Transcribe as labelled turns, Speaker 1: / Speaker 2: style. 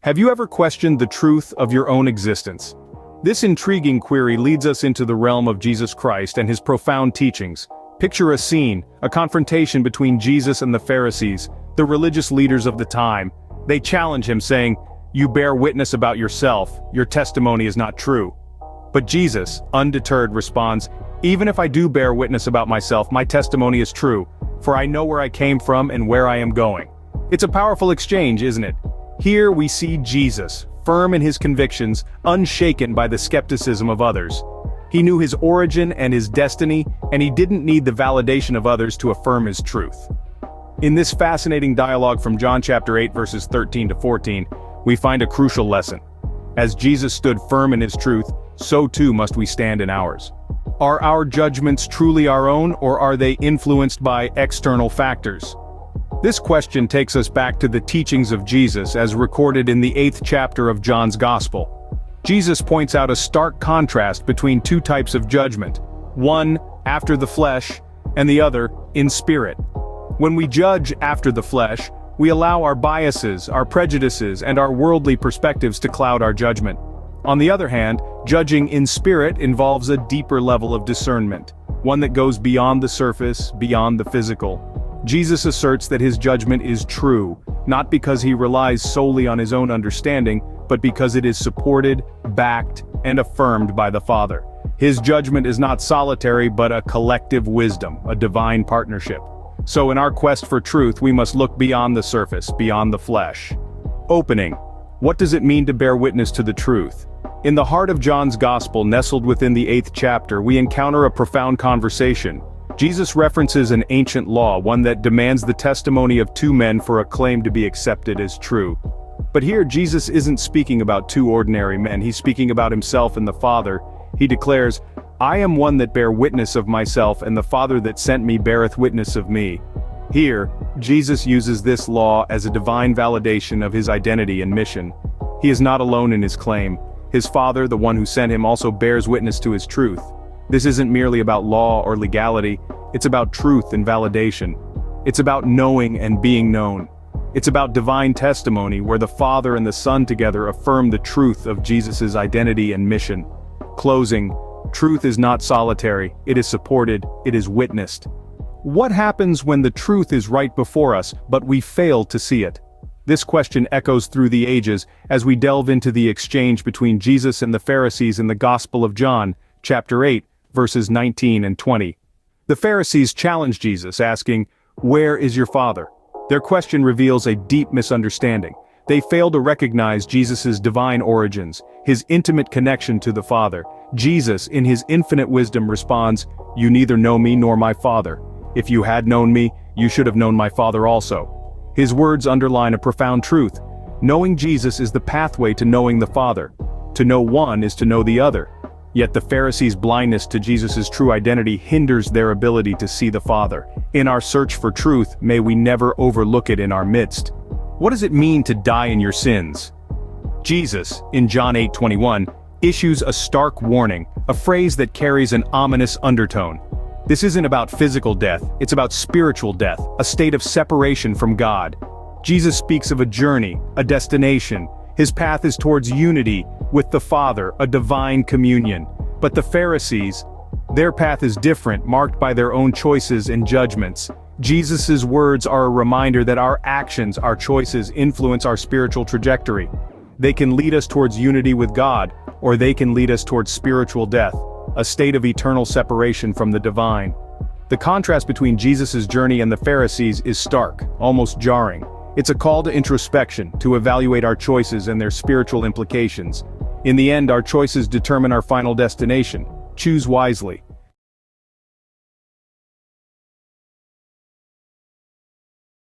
Speaker 1: Have you ever questioned the truth of your own existence? This intriguing query leads us into the realm of Jesus Christ and his profound teachings. Picture a scene, a confrontation between Jesus and the Pharisees, the religious leaders of the time. They challenge him, saying, "You bear witness about yourself, your testimony is not true." But Jesus, undeterred, responds, "Even if I do bear witness about myself, my testimony is true, for I know where I came from and where I am going." It's a powerful exchange, isn't it? Here we see Jesus, firm in his convictions, unshaken by the skepticism of others. He knew his origin and his destiny, and he didn't need the validation of others to affirm his truth. In this fascinating dialogue from John chapter 8 verses 13 to 14, we find a crucial lesson. As Jesus stood firm in his truth, so too must we stand in ours. Are our judgments truly our own, or are they influenced by external factors? This question takes us back to the teachings of Jesus as recorded in the 8th chapter of John's Gospel. Jesus points out a stark contrast between two types of judgment, one after the flesh, and the other in spirit. When we judge after the flesh, we allow our biases, our prejudices, and our worldly perspectives to cloud our judgment. On the other hand, judging in spirit involves a deeper level of discernment, one that goes beyond the surface, beyond the physical. Jesus asserts that his judgment is true, not because he relies solely on his own understanding, but because it is supported, backed, and affirmed by the Father. His judgment is not solitary but a collective wisdom, a divine partnership. So in our quest for truth, we must look beyond the surface, beyond the flesh. Opening. What does it mean to bear witness to the truth? In the heart of John's Gospel, nestled within the 8th chapter, we encounter a profound conversation. Jesus references an ancient law, one that demands the testimony of two men for a claim to be accepted as true. But here Jesus isn't speaking about two ordinary men, he's speaking about himself and the Father. He declares, "I am one that bear witness of myself, and the Father that sent me beareth witness of me." Here, Jesus uses this law as a divine validation of his identity and mission. He is not alone in his claim. His Father, the one who sent him, also bears witness to his truth. This isn't merely about law or legality, it's about truth and validation. It's about knowing and being known. It's about divine testimony where the Father and the Son together affirm the truth of Jesus' identity and mission. Closing, truth is not solitary, it is supported, it is witnessed. What happens when the truth is right before us, but we fail to see it? This question echoes through the ages as we delve into the exchange between Jesus and the Pharisees in the Gospel of John, chapter 8, verses 19 and 20. The Pharisees challenge Jesus, asking, "Where is your Father?" Their question reveals a deep misunderstanding. They fail to recognize Jesus' divine origins, his intimate connection to the Father. Jesus, in his infinite wisdom, responds, "You neither know me nor my Father. If you had known me, you should have known my Father also." His words underline a profound truth. Knowing Jesus is the pathway to knowing the Father. To know one is to know the other. Yet the Pharisees' blindness to Jesus' true identity hinders their ability to see the Father. In our search for truth, may we never overlook it in our midst. What does it mean to die in your sins? Jesus, in John 8:21, issues a stark warning, a phrase that carries an ominous undertone. This isn't about physical death, it's about spiritual death, a state of separation from God. Jesus speaks of a journey, a destination. His path is towards unity with the Father, a divine communion. But the Pharisees, their path is different, marked by their own choices and judgments. Jesus' words are a reminder that our actions, our choices, influence our spiritual trajectory. They can lead us towards unity with God, or they can lead us towards spiritual death, a state of eternal separation from the divine. The contrast between Jesus' journey and the Pharisees is stark, almost jarring. It's a call to introspection, to evaluate our choices and their spiritual implications. In the end, our choices determine our final destination. Choose wisely.